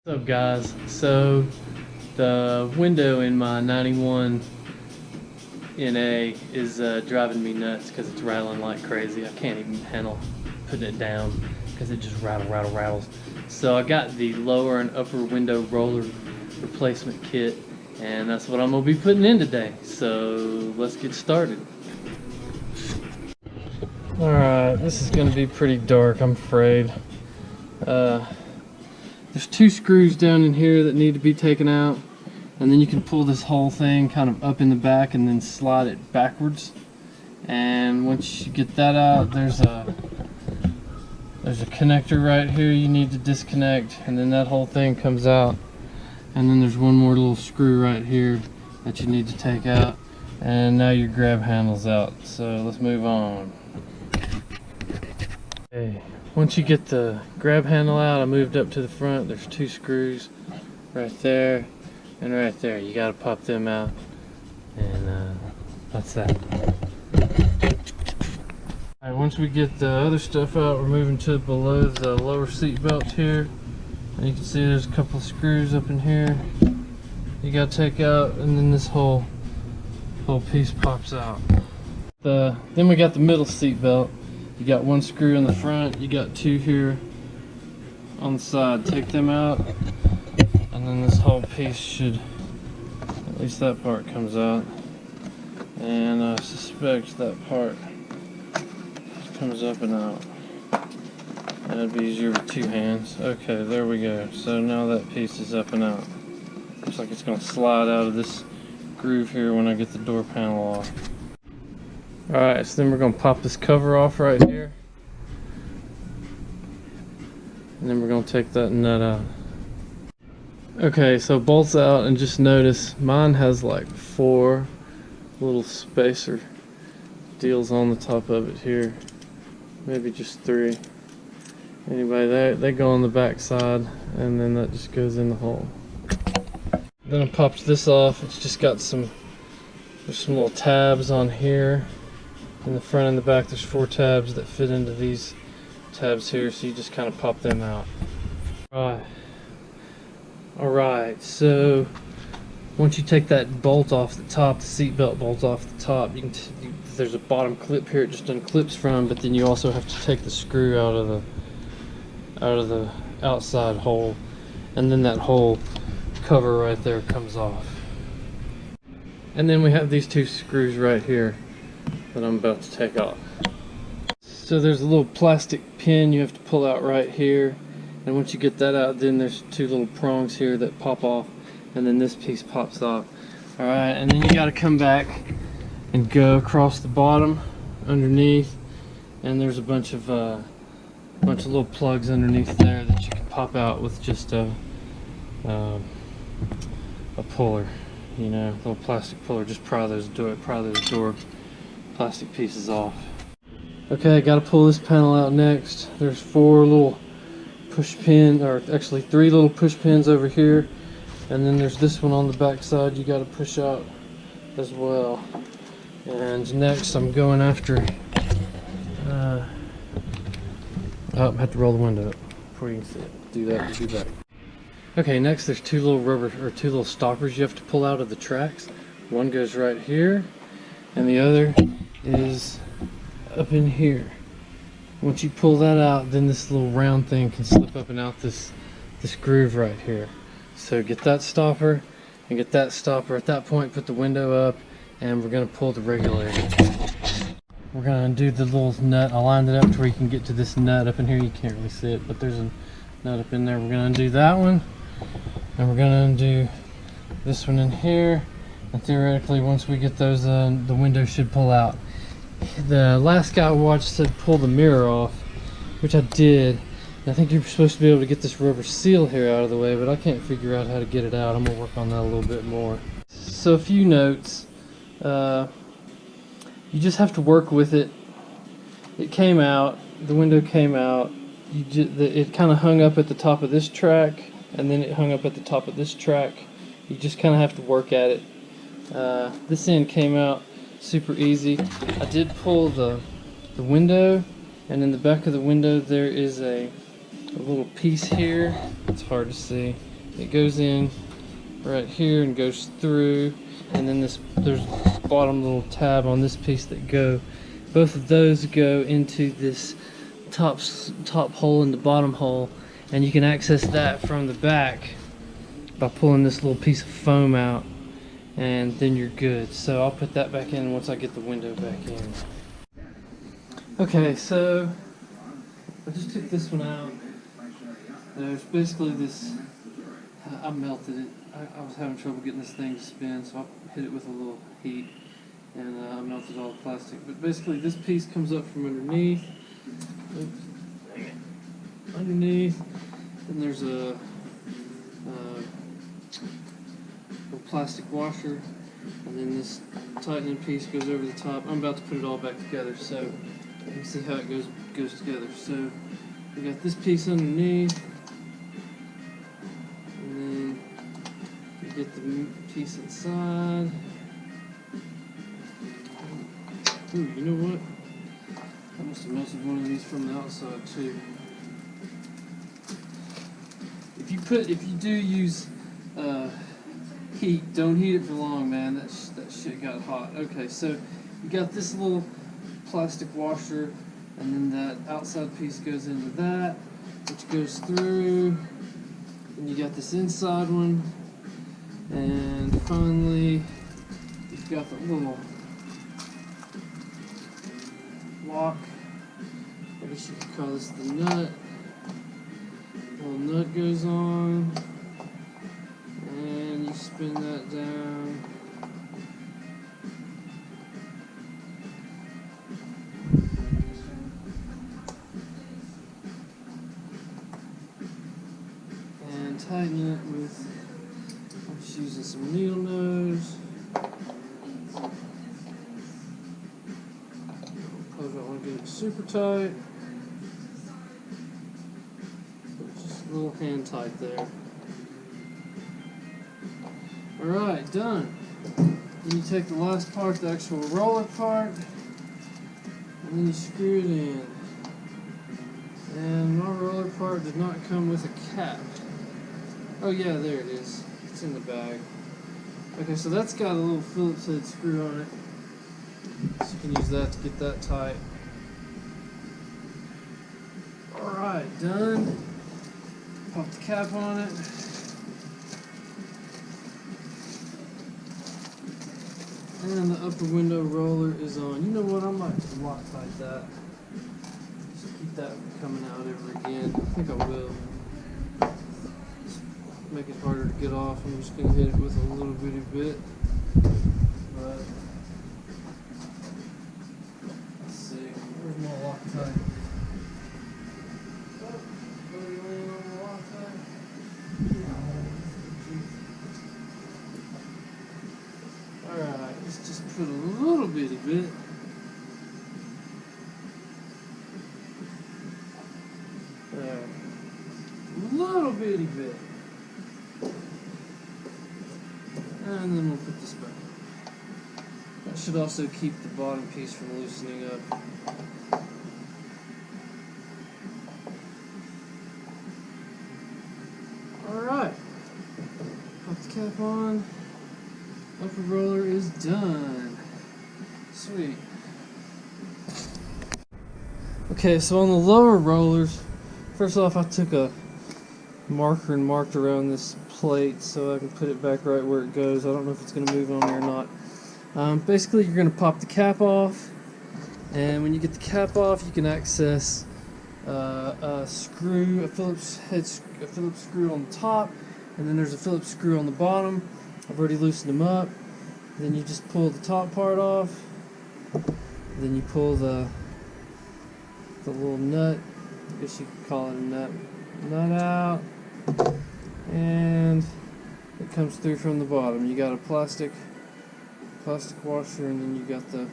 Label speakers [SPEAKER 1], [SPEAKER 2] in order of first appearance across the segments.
[SPEAKER 1] What's up, guys? So the window in my 91 NA is driving me nuts because it's rattling like crazy. I can't even handle putting it down because it just rattles. So I got the lower and upper window roller replacement kit, and that's what I'm gonna be putting in today. So let's get started. Alright, this is gonna be pretty dark, I'm afraid. There's two screws down in here that need to be taken out, and then you can pull this whole thing kind of up in the back and then slide it backwards. And once you get that out, there's a connector right here you need to disconnect, and then that whole thing comes out. And then there's one more little screw right here that you need to take out, and now your grab handle's out. So let's move on. Okay. Once you get the grab handle out, I moved up to the front. There's two screws right there and right there. You got to pop them out, and that's that. Alright, once we get the other stuff out, we're moving to below the lower seat belt here. And you can see there's a couple of screws up in here you got to take out, and then this whole piece pops out. Then we got the middle seat belt. You got one screw in the front, you got two here on the side. Take them out, and then this whole piece should, at least that part comes out. And I suspect that part comes up and out. That'd be easier with two hands. Okay, there we go. So now that piece is up and out. Looks like it's gonna slide out of this groove here when I get the door panel off. Alright, so then we're going to pop this cover off right here. And then we're going to take that nut out. Okay, so bolts out, and just notice mine has like 4 little spacer deals on the top of it here. Maybe just 3. Anyway, they go on the back side, and then that just goes in the hole. Then I popped this off. It's just got there's some little tabs on here. In the front and the back, there's 4 tabs that fit into these tabs here, so you just kind of pop them out. Alright, so once you take that bolt off the top, the seat belt bolt off the top, there's a bottom clip here it just unclips from, but then you also have to take the screw out of the outside hole, and then that whole cover right there comes off. And then we have these 2 screws right here that I'm about to take off. So there's a little plastic pin you have to pull out right here, and once you get that out, then there's 2 little prongs here that pop off, and then this piece pops off. Alright, and then you got to come back and go across the bottom underneath, and there's a bunch of little plugs underneath there that you can pop out with just a puller, you know, a little plastic puller. Just pry those door plastic pieces off. Okay, got to pull this panel out next. There's 4 little push pins, or actually 3 little push pins over here, and then there's this one on the back side you got to push out as well. And next I'm going after I have to roll the window up before you can see it. Do that. Okay, next there's 2 little stoppers you have to pull out of the tracks. One goes right here, and the other is up in here. Once you pull that out, then this little round thing can slip up and out this groove right here. So get that stopper and get that stopper. At that point, put the window up, and we're going to pull the regulator. We're going to do the little nut. I lined it up to where you can get to this nut up in here. You can't really see it, but there's a nut up in there. We're going to do that one, and we're going to do this one in here. And theoretically, once we get those, the window should pull out. The last guy I watched said pull the mirror off, which I did. And I think you're supposed to be able to get this rubber seal here out of the way, but I can't figure out how to get it out. I'm going to work on that a little bit more. So a few notes. You just have to work with it. It came out. The window came out. It kind of hung up at the top of this track, and then it hung up at the top of this track. You just kind of have to work at it. This end came out super easy. I did pull the window, and in the back of the window there is a little piece here. It's hard to see. It goes in right here and goes through, and then there's this bottom little tab on this piece that go. Both of those go into this top hole and the bottom hole, and you can access that from the back by pulling this little piece of foam out, and then you're good. So I'll put that back in once I get the window back in. Okay, so I just took this one out. There's basically this, I melted it. I was having trouble getting this thing to spin, so I hit it with a little heat, and I melted all the plastic. But basically this piece comes up from underneath. Oops, dang it. Underneath, and there's a plastic washer, and then this tightening piece goes over the top. I'm about to put it all back together, so you can see how it goes together. So we got this piece underneath, and then you get the piece inside. Ooh, you know what? I must have melted one of these from the outside too. If you do use heat, don't heat it for long, man. That shit got hot. Okay, so you got this little plastic washer, and then that outside piece goes into that, which goes through, and you got this inside one, and finally you've got the little lock. I guess you could call this the nut. The little nut goes on, and you spin that down. And tighten it with, I'm just using some needle nose. Probably don't want to get it super tight. Just a little hand tight there. Alright, done. Then you take the last part, the actual roller part, and then you screw it in. And my roller part did not come with a cap. Oh yeah, there it is. It's in the bag. Okay, so that's got a little Phillips head screw on it. So you can use that to get that tight. Alright, done. Pop the cap on it. And the upper window roller is on. You know what, I might Loctite that. Just keep that from coming out ever again. I think I will. Just make it harder to get off. I'm just going to hit it with a little bitty bit. But, let's see, where's my Loctite? Alright, let's just put a little bitty bit. There. A little bitty bit. And then we'll put this back. That should also keep the bottom piece from loosening up. Alright. Pop the cap on. Upper roller is done. Sweet. Okay, so on the lower rollers, first off I took a marker and marked around this plate so I can put it back right where it goes. I don't know if it's going to move on me or not. Basically you're going to pop the cap off, and when you get the cap off you can access a screw, a Phillips screw on the top, and then there's a Phillips screw on the bottom. I've already loosened them up. Then you just pull the top part off. Then you pull the little nut, I guess you could call it a nut out, and it comes through from the bottom. You got a plastic washer, and then you got the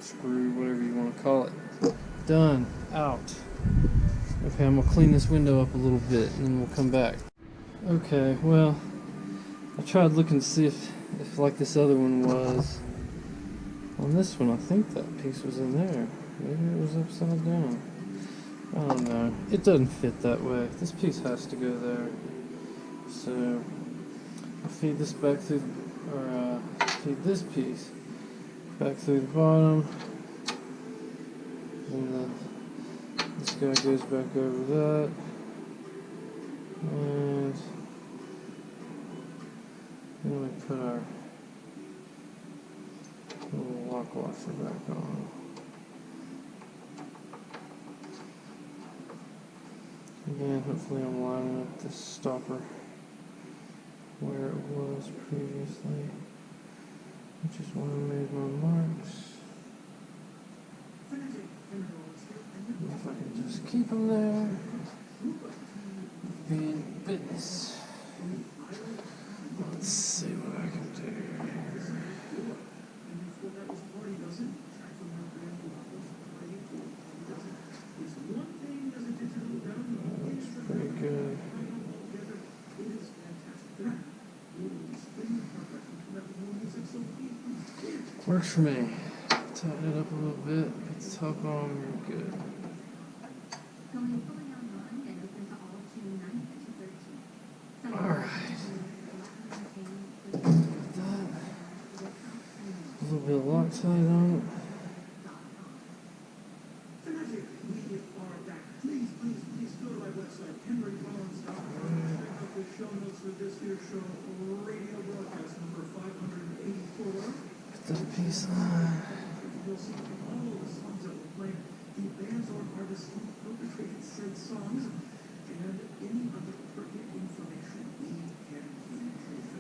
[SPEAKER 1] screw, whatever you want to call it. Done. Out. Okay, I'm gonna clean this window up a little bit, and then we'll come back. Okay, well, I tried looking to see if like this other one was. On this one, I think that piece was in there. Maybe it was upside down. I don't know. It doesn't fit that way. This piece has to go there. So I'll feed this back through, feed this piece back through the bottom, and then this guy goes back over that, and then we put our little lock washer back on. Again, hopefully I'm lining up this stopper where it was previously, which is where I made my marks. And if I can just keep them there, being business. Let's see what I can do here. That looks pretty good. Works for me. Tighten it up a little bit, put the top on, you're good. Alright. Got that. A little bit of Loctite on it. Put that piece on.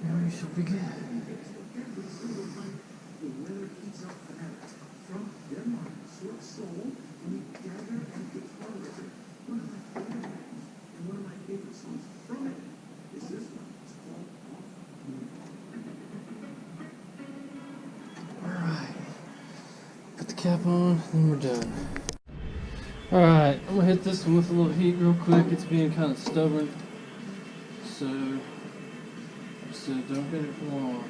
[SPEAKER 1] Now we should begin. Alright. Put the cap on, and we're done. Alright, I'm gonna hit this one with a little heat real quick. It's being kind of stubborn. So don't hit it for long,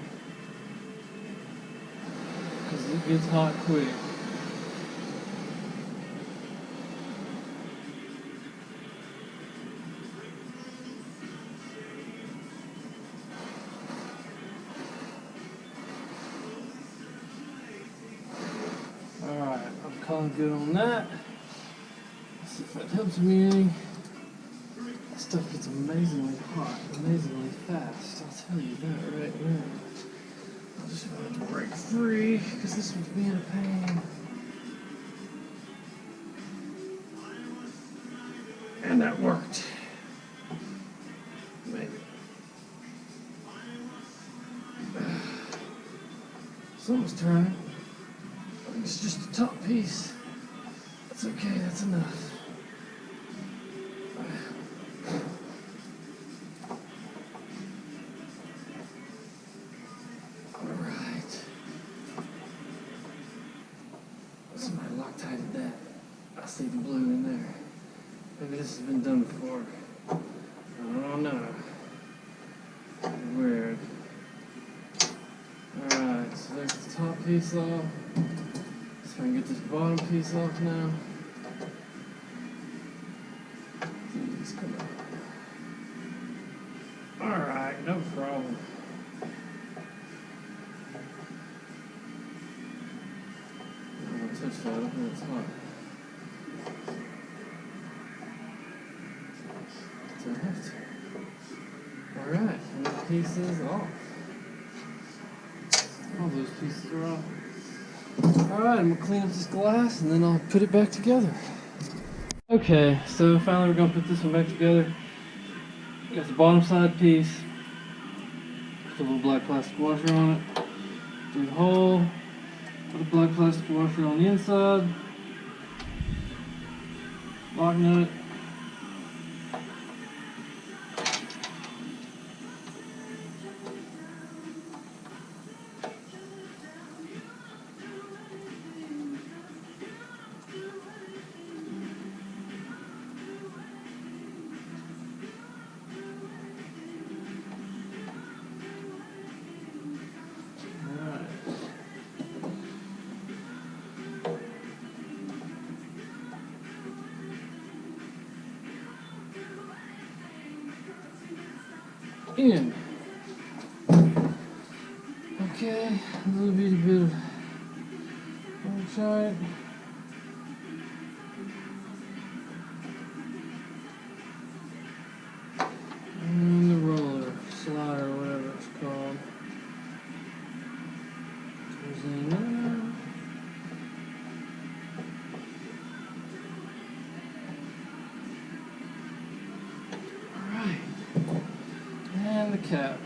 [SPEAKER 1] because it gets hot quick. Alright, I'm calling good on that. Let's see if that helps me any. That stuff gets amazingly hot, amazingly fast. I'll tell you that right now. I'll just have to break free, because this one's being a pain. And that worked. Maybe. It's almost dry. It's just the top piece. That's okay, that's enough. Alright. Somebody Loctited that. I see the blue in there. Maybe this has been done before. I don't know. Weird. Alright, so there's the top piece off. So I can get this bottom piece off now. Jeez, come on. Alright, no problem. I'm gonna touch that up when it's hot. So I have to. Alright, and the piece is off. All those pieces are off. Alright, I'm going to clean up this glass and then I'll put it back together. Okay, so finally we're going to put this one back together. Got the bottom side piece. Put a little black plastic washer on it. Through the hole. Put a black plastic washer on the inside. Lock nut. in. Okay, a little bitty bit of outside. And the roller, slider, whatever it's called. Goes in there. Alright. And the cap.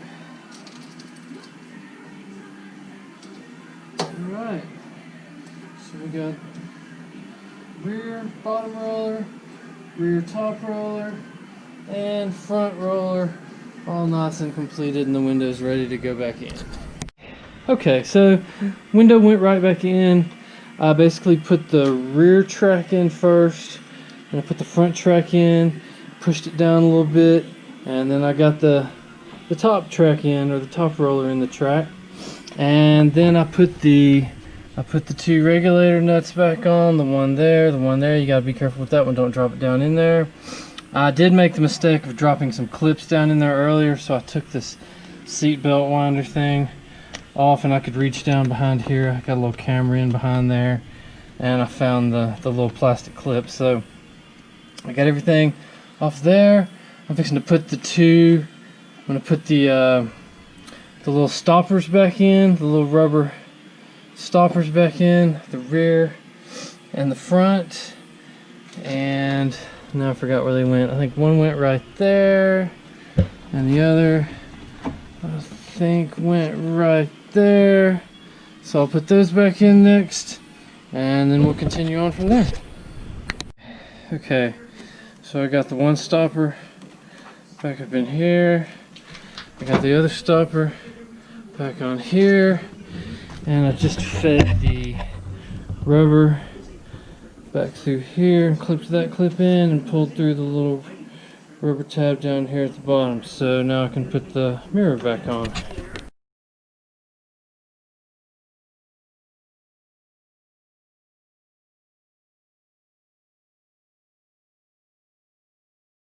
[SPEAKER 1] Alright. So we got rear bottom roller, rear top roller, and front roller all nice and completed, and the window's ready to go back in. Okay, so window went right back in. I basically put the rear track in first, and I put the front track in, pushed it down a little bit, and then I got the top track in, or the top roller in the track, and then I put the two regulator nuts back on, the one there, you gotta be careful with that one, don't drop it down in there. I did make the mistake of dropping some clips down in there earlier, so I took this seat belt winder thing off, and I could reach down behind here. I got a little camera in behind there, and I found the little plastic clip. So I got everything off there. I'm fixing to put I'm gonna put the little stoppers back in, the little rubber stoppers back in, the rear and the front. And now I forgot where they went. I think one went right there, and the other I think went right there. So I'll put those back in next, and then we'll continue on from there. Okay, so I got the one stopper back up in here. I got the other stopper back on here, and I just fed the rubber back through here, clipped that clip in, and pulled through the little rubber tab down here at the bottom. So now I can put the mirror back on.